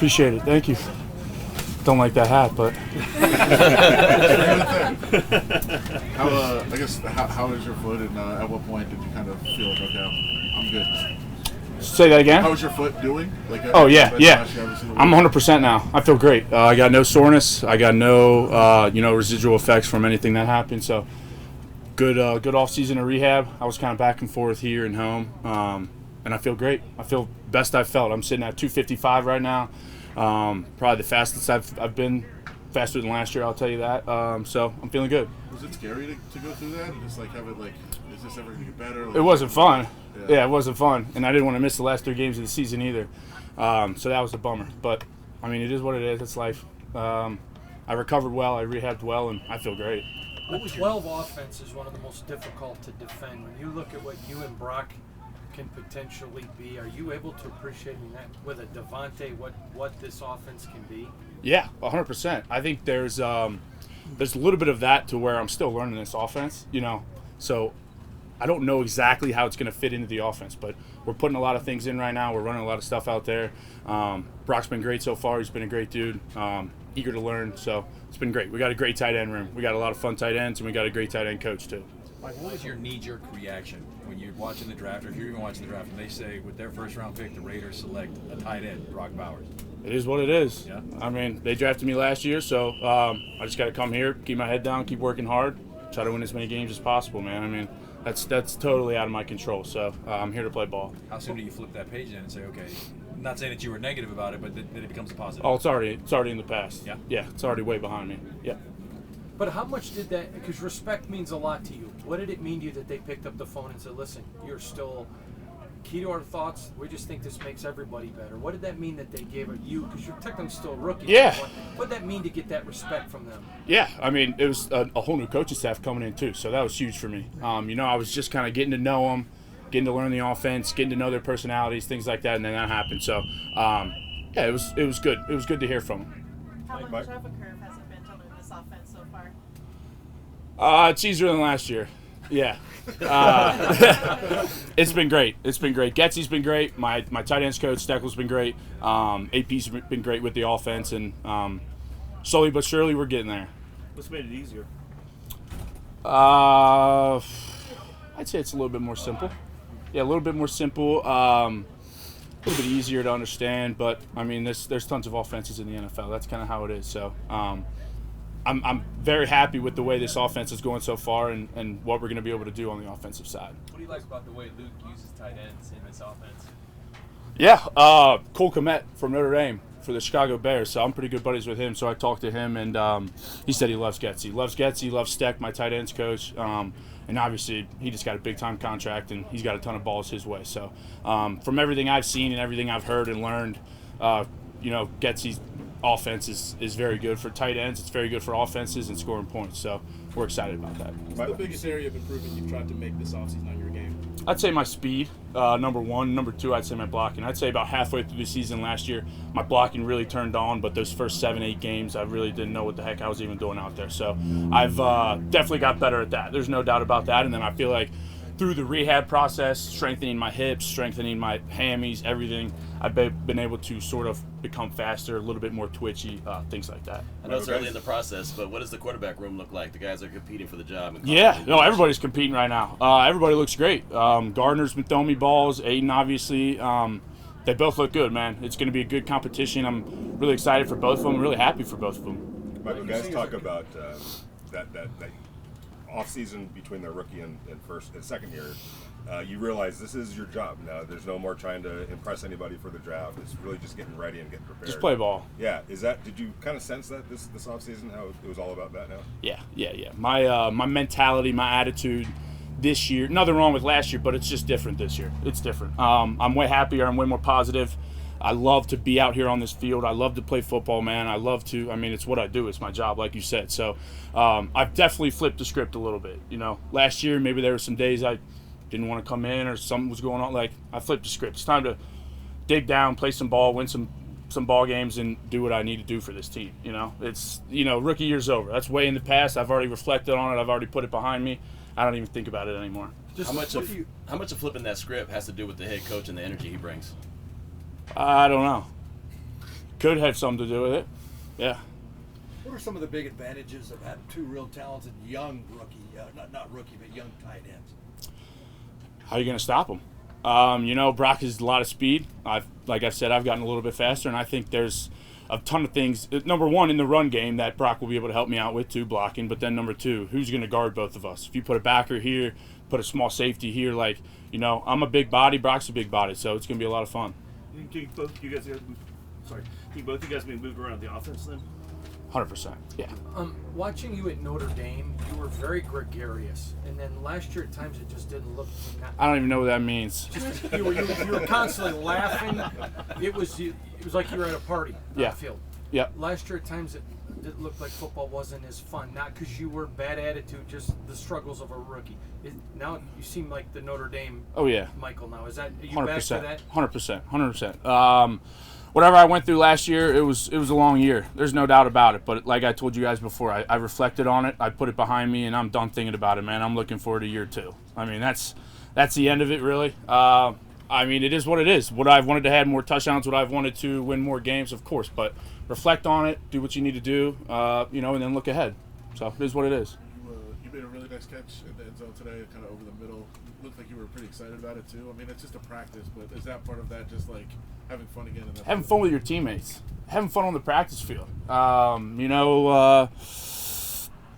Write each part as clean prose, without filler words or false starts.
Appreciate it. Thank you. Don't like that hat, but. How is your foot, and at what point did you kind of feel like, okay, I'm good? Say that again? How is your foot doing? Yeah. I'm 100% now. I feel great. I got no soreness. I got no, residual effects from anything that happened. So, good off season of rehab. I was kind of back and forth here and home, and I feel great. I feel best I've felt. I'm sitting at 255 right now. Probably the fastest I've been, faster than last year. I'll tell you that. So I'm feeling good. Was it scary to go through that? And just have it is this ever going to get better? It wasn't fun. Yeah, it wasn't fun, and I didn't want to miss the last 3 games of the season either. So that was a bummer. But I mean, it is what it is. It's life. I recovered well. I rehabbed well, and I feel great. The 12 offense is one of the most difficult to defend. When you look at what you and Brock can potentially be, are you able to appreciate that with a Devontae what this offense can be? Yeah, 100%. I think there's a little bit of that to where I'm still learning this offense, So I don't know exactly how it's going to fit into the offense, but we're putting a lot of things in right now. We're running a lot of stuff out there. Brock's been great so far. He's been a great dude, eager to learn. So it's been great. We got a great tight end room. We got a lot of fun tight ends, and we got a great tight end coach too. Mike, what was your knee-jerk reaction when you're watching the draft, or if you're even watching the draft, and they say with their first-round pick, the Raiders select a tight end, Brock Bowers? It is what it is. Yeah. I mean, they drafted me last year, so I just got to come here, keep my head down, keep working hard, try to win as many games as possible, man. I mean, that's totally out of my control, so I'm here to play ball. How soon do you flip that page then and say, okay, I'm not saying that you were negative about it, but then it becomes a positive? Oh, it's already in the past. Yeah? Yeah, it's already way behind me. Yeah. But how much did that, because respect means a lot to you, what did it mean to you that they picked up the phone and said, listen, you're still key to our thoughts, we just think this makes everybody better? What did that mean that they gave it you, because you're technically still a rookie? Yeah. What did that mean to get that respect from them? Yeah, I mean, it was a whole new coaching staff coming in too, so that was huge for me. I was just kind of getting to know them, getting to learn the offense, getting to know their personalities, things like that, and then that happened. So, yeah, it was good. It was good to hear from them. How much of a curve has it been to learn this offense so far? It's easier than last year. Yeah. It's been great. It's been great. Getsy's been great. My tight ends coach, Steckel's been great. AP's been great with the offense, and slowly but surely we're getting there. What's made it easier? I'd say it's a little bit more simple. Yeah, a little bit more simple. A little bit easier to understand, but I mean, there's tons of offenses in the NFL. That's kind of how it is. So, I'm very happy with the way this offense is going so far, and what we're going to be able to do on the offensive side. What do you like about the way Luke uses tight ends in this offense? Yeah, Cole Kmet from Notre Dame for the Chicago Bears, so I'm pretty good buddies with him. So I talked to him, and he said he loves Getsy. Loves Getsy, loves Steck, my tight ends coach. And obviously, he just got a big-time contract, and he's got a ton of balls his way. So from everything I've seen and everything I've heard and learned, Getsy's offense is very good for tight ends. It's very good for offenses and scoring points. So we're excited about that. What's the biggest area of improvement you've tried to make this offseason on your game? I'd say my speed, number one. Number two, I'd say my blocking. I'd say about halfway through the season last year, my blocking really turned on, but those first 7-8 games, I really didn't know what the heck I was even doing out there. So I've definitely got better at that. There's no doubt about that. And then I feel like through the rehab process, strengthening my hips, strengthening my hammies, everything, I've been able to sort of become faster, a little bit more twitchy, things like that. I know it's early in the process, but what does the quarterback room look like? The guys are competing for the job. Yeah, no, everybody's competing right now. Everybody looks great. Gardner's been throwing me balls. Aiden, obviously. They both look good, man. It's going to be a good competition. I'm really excited for both of them. I'm really happy for both of them. Michael, guys talk about that off-season between their rookie and first and second year. You realize this is your job now. There's no more trying to impress anybody for the draft. It's really just getting ready and getting prepared. Just play ball. Yeah. Did you kind of sense that this offseason, how it was all about that now? Yeah. My mentality, my attitude this year, nothing wrong with last year, but it's just different this year. It's different. I'm way happier. I'm way more positive. I love to be out here on this field. I love to play football, man. It's what I do. It's my job, like you said. So I've definitely flipped the script a little bit. Last year, maybe there were some days I didn't want to come in or something was going on. Like, I flipped the script. It's time to dig down, play some ball, win some ball games, and do what I need to do for this team. It's, rookie year's over. That's way in the past. I've already reflected on it. I've already put it behind me. I don't even think about it anymore. How much of flipping that script has to do with the head coach and the energy he brings? I don't know. Could have something to do with it. Yeah. What are some of the big advantages of having two real talented young rookie, not rookie, but young tight ends? How are you going to stop him? Brock has a lot of speed. Like I said, I've gotten a little bit faster, and I think there's a ton of things. Number one, in the run game that Brock will be able to help me out with, too, blocking. But then number two, who's going to guard both of us? If you put a backer here, put a small safety here, I'm a big body, Brock's a big body, so it's going to be a lot of fun. Can both you guys be moved around the offense then? 100%, yeah. Watching you at Notre Dame, you were very gregarious, and then last year at times it just didn't look. I don't even know what that means. You were constantly laughing. It was like you were at a party on the field. Yeah. Last year at times it looked like football wasn't as fun, not because you were bad attitude, just the struggles of a rookie. Now you seem like the Notre Dame. Oh yeah. Michael, now are you 100%, back to that? 100%. Whatever I went through last year, it was a long year. There's no doubt about it. But like I told you guys before, I reflected on it. I put it behind me, and I'm done thinking about it, man. I'm looking forward to year 2. I mean, that's the end of it, really. It is what it is. Would I have wanted to have more touchdowns? Would I have wanted to win more games? Of course. But reflect on it, do what you need to do, and then look ahead. So it is what it is. You made a really nice catch in the end zone today, kind of over the middle. Looked like you were pretty excited about it too. I mean, it's just a practice, but is that part of that just like having fun again? Having fun with your teammates. Having fun on the practice field.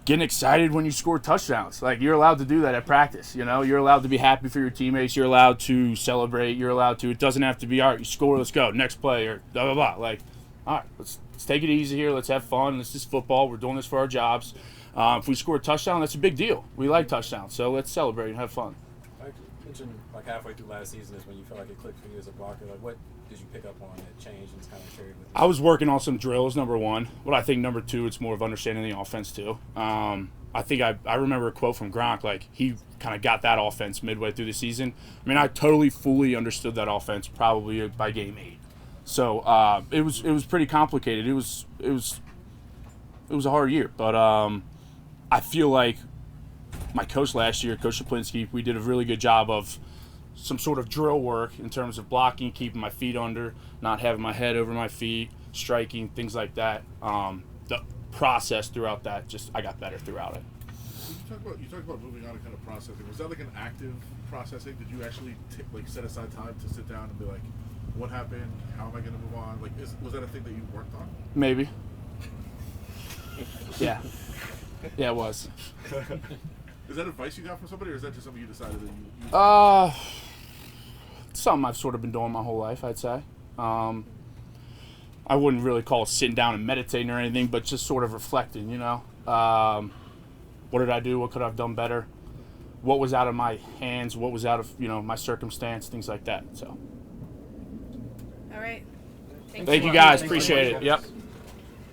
Getting excited when you score touchdowns. Like, you're allowed to do that at practice. You're allowed to be happy for your teammates. You're allowed to celebrate. You're allowed to. It doesn't have to be, all right, you score, let's go, next play, or blah, blah, blah. Like, all right, let's take it easy here. Let's have fun. This is football. We're doing this for our jobs. If we score a touchdown, that's a big deal. We like touchdowns, so let's celebrate and have fun. I mentioned halfway through last season is when you felt like it clicked for you as a blocker. What did you pick up on that changed and kind of carried with you? I was working on some drills, number one. But I think number two, it's more of understanding the offense too. I think I remember a quote from Gronk, like he kind of got that offense midway through the season. I mean, I totally fully understood that offense probably by game 8. So it was pretty complicated. It was a hard year, but I feel like my coach last year, Coach Shaplinski, we did a really good job of some sort of drill work in terms of blocking, keeping my feet under, not having my head over my feet, striking, things like that. The process throughout that, I got better throughout it. You talked about moving on and kind of processing. Was that like an active processing? Did you actually set aside time to sit down and be like, what happened? How am I going to move on? Like, was that a thing that you worked on? Maybe. Yeah. Yeah, it was. Is that advice you got from somebody, or is that just something you decided that you something I've sort of been doing my whole life, I'd say. I wouldn't really call it sitting down and meditating or anything, but just sort of reflecting, what did I do? What could I have done better? What was out of my hands? What was out of, my circumstance? Things like that. So. All right. Thank you guys. Appreciate it. Yep.